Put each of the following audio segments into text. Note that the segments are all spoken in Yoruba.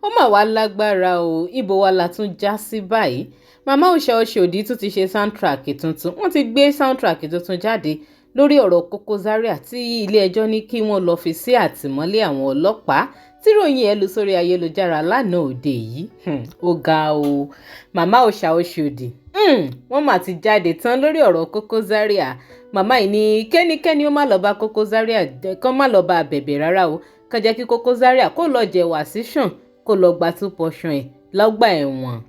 ó mà wá lágbára o, ibo wa la tún já sí báyìí. Màmá Osa Oshodi tún ti ṣe soundtrack tuntun, wọ́n ti gbé soundtrack tuntun jáde lórí ọ̀rọ̀ Koko Zaria tí ilé-ẹjọ́ ní kí wọ́n lọ fi sí àtìmọ́lé àwọn ọlọ́pàá tí ròyìn ẹ̀ lù sórí ayélujára lánàá òde yìí. Ó ga o, Màmá Osa Oshodi wọ́n mà ti jáde tán lórí ọ̀rọ̀ Koko Zaria. Màmá yìí ní kẹ́nikẹ́ni ó má lọ bá Koko Zaria, kán má lọ bá bẹ̀bẹ̀ rárá o, kàn jẹ́ kí Koko Zaria kó lọ jẹ̀wà síṣàn, kó lọ gba 2 portion ẹ̀ lọ́gbà ẹ̀wọ̀n.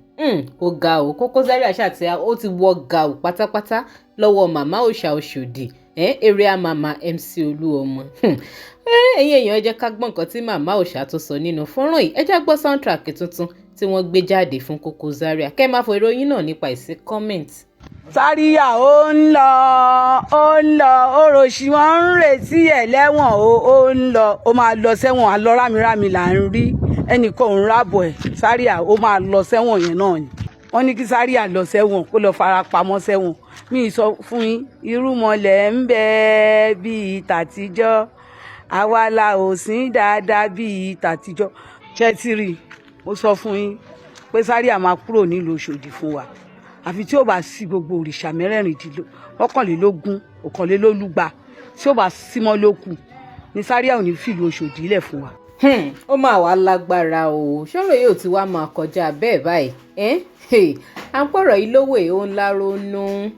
Ó ga o, Koko Zaria ṣàtìyà ó ti wọ ga o pátápátá lọ́wọ́ Màmá Osa Oshodi, area mama MC Oluomo. Ẹ̀yin èèyàn ẹ jẹ́ ká gbọ́ nǹkan tí Màmá Osa tó sọ nínú fọ́nrán yìí. Ẹ jẹ́ gbọ́ soundtrack tuntun tí wọ́n gbé jáde fún Koko Zaria. Kẹ́ máa fọ ìròyìn náà nípa ìsí comment. Zaria ó ń lọ òròṣì wọn ń retí ẹ̀ lẹ́wọ̀n ó ń lọ, ó máa lọ sẹ́wọ̀n, àlọ́ rámírámí là ń rí, ẹnìkan ò ń rábọ̀ ẹ̀. Zaria ó máa lọ sẹ́wọ̀n yẹn náà ni wọ́n ní kí Zaria lọ sẹ́wọ̀n kó lọ fara pamọ́ sẹ́wọ̀n. Mi sọ fún yín, irúmọlẹ̀ ń bẹ bíi tàtijọ́, àwa la ò sìn dáadáa bíi tàtijọ́. Ṣẹ́tìrì mo sọ fún yín pé Zaria máa kúrò nílùú Òṣòdì fún wa, àfi tí ó bá sí gbogbo òrìṣà mẹ́rẹ̀ẹ̀rìndínlọ́gbọ̀n ọ̀kànlélólúgba tí ó bá símọ́ lókù ní Zaria ò ní fìlú Òṣòdì lẹ̀ fún wa. Ó máa wá lágbára o, ṣọ́rọ̀ yóò ti wá máa kọjá bẹ́ẹ̀ báyìí. À ń pọ̀rọ̀ yìí lówó ó ń láronú.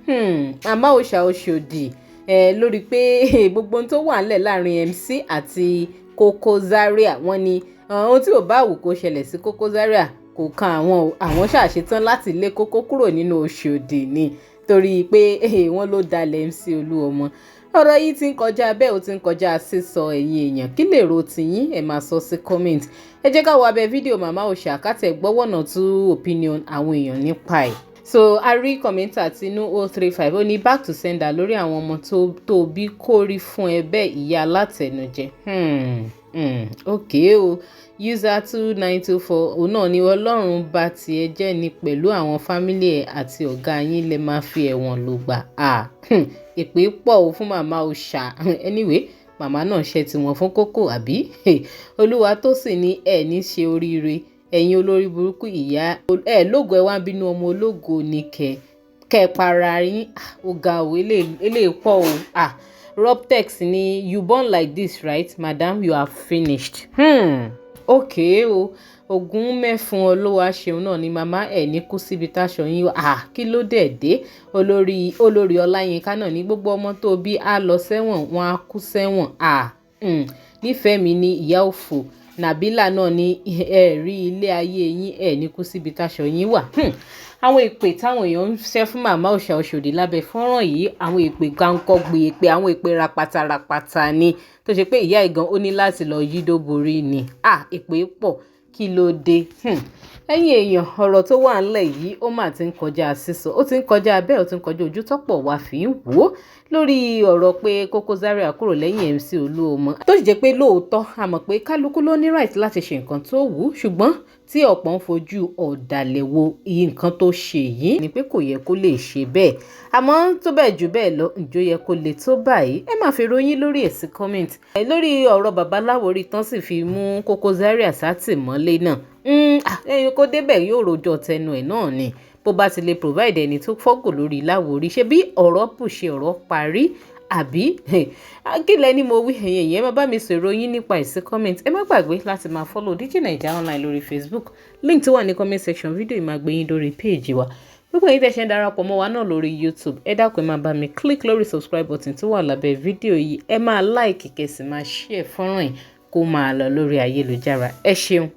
Màmá Osa Oshodi lórí pé gbogbo ohun tó wà ńlẹ̀ láàrin MC àti Koko Zaria, wọ́n ní ohun tí ò bá wù kó ṣẹlẹ̀ sí Koko Zaria kò kan àwọn ṣàṣetán láti lé Koko kúrò nínú Òṣòdì ni torí pé wọ́n ló dalẹ̀ MC Oluomo. Ọ̀rọ̀ yìí ti ń kọjá bẹ́ẹ̀, ó ti ń kọjá sísọ. ẹ̀yin èèyàn kí lè ro tiyín, ẹ máa sọ sí comment. Ẹ jẹ́ ká wo abẹ́ fídíò Màmá Osa kátẹ̀ gbọ́wọ́ náà tú opinion àwọn èèyàn nípa ẹ̀. So a rí kọ̀mẹ́ntà tinú 035 ó ní back to sender lórí àwọn ọmọ tó bí kórí fún ẹ bẹ́ẹ̀ ìyá alátẹnujẹ. Okay o, user 2924 òun náà ni Ọlọ́run bá tiẹ̀ jẹ́ ni pẹ̀lú àwọn fámílì ẹ̀ àti ọ̀gá yín lè máa fi ẹ̀wọ̀n lò gbà. Èpè pọ̀ o fún Màmá Osa. Anyway, màmá náà ṣe tiwọn fún Koko àbí? Olúwa tó sì ní ẹ̀ ní ṣe oríire, ẹ̀yin olórí burúkú ìyá lógo ẹ wá ń bínú ọmọ ológo ní kẹ para yín. Ó ga o, eléyìí pọ̀ o. Robtex ni you born like this right madam, you are finished. Okay o, ogun mẹ́fun olówó aṣeun náà ni màmá ẹ̀ ní kú síbi táṣọ yín. Kí ló dé olórí Ọláyínká náà ní gbogbo ọmọ tó bí á lọ sẹ́wọ̀n, wọn á kú sẹ́wọ̀n. Nífẹ̀ẹ́ mi ní ìyá òfò. Nàbílà náà ní ẹ̀rí ilé ayé yín ẹ̀ ní kú síbi táṣọ yín wà. Àwọn èpè táwọn èèyàn ń ṣẹ́ fún Màmá Osa Oshodi lábẹ́ fọ́nrán yìí, àwọn èpè gánkọ́gbé èpè, àwọn èpè rapata ni tó ṣe pé ìyá ìgan ó ní láti lọ yídó borí ni. Èpè pọ̀, kí ló dé? Ẹ̀yin èèyàn, ọ̀rọ̀ tó wà ńlẹ̀ yìí ó mà ti ń kọjá sísọ, ó ti ń kọjá bẹ́ẹ̀, ó ti ń kọjá ojú tọ́pọ̀ wá fi ń wò ó lórí ọ̀rọ̀ pé Koko Zaria kúrò lẹ́yìn MC Oluomo. Tó sì jẹ́ pé lóòótọ́ a mọ̀ pé kálukú ló ní right láti ṣe nǹkan tó wù ú, ṣùgbọ́n tí ọ̀pọ̀ ń fojú ọ̀dàlẹ̀ wo nǹkan tó ṣe yìí ni pé kò yẹ kó lè ṣe bẹ́ẹ̀. Àmọ́ tó bẹ́ẹ̀ jù bẹ́ẹ̀ lọ, ǹjọ́ yẹ kó lè tó báyìí? Ẹ máa fi ròyìn lórí ẹ̀ sí comment. Lórí ọ̀rọ̀ babaláwo rí tán sì fi mú Koko Zaria sátìmọ́lé náà. Kó débẹ̀ yóò rojọ́ tẹnu ẹ̀ náà ni. Bó bá ti lè provide ẹni tó fọ́gò lórí láwòrí, ṣe bí ọ̀rọ̀ bùṣe ọ̀rọ̀ parí àbí? Kí lẹ́ni mo wí, ẹ̀yin èèyàn, ẹ máa bá mi sọ ìròyìn nípa ìsí comment. Ẹ má gbàgbé láti máa follow DIGINAIJA online lórí Facebook. Link tó wà ní comment section fídíò yìí máa gbé yín lórí page wa. Gbogbo ẹ̀yin tẹ́ ṣe ń darapọ̀ mọ́ wa náà lórí YouTube, ẹ dákun ẹ máa bá mi click lórí subscribe button tó wà lábẹ́ fídíò yìí. Ẹ máa like kẹ́ sì máa share fọ́nrán yìí kó máa lọ lórí ayélujára. Ẹ ṣeun.